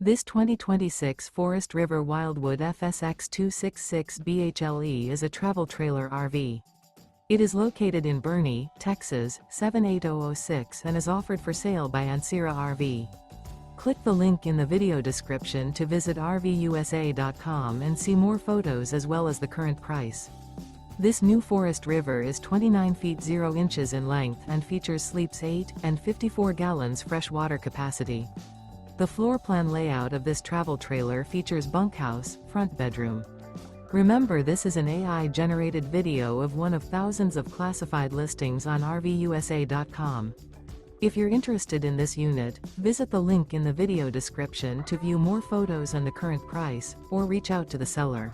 This 2026 Forest River Wildwood FSX 266 BHLE is a travel trailer RV. It is located in Boerne, Texas, 78006 and is offered for sale by Ancira RV. Click the link in the video description to visit RVUSA.com and see more photos as well as the current price. This new Forest River is 29 feet 0 inches in length and features sleeps 8 and 54 gallons fresh water capacity. The floor plan layout of this travel trailer features bunkhouse, front bedroom. Remember, this is an AI-generated video of one of thousands of classified listings on RVUSA.com. If you're interested in this unit, visit the link in the video description to view more photos and the current price, or reach out to the seller.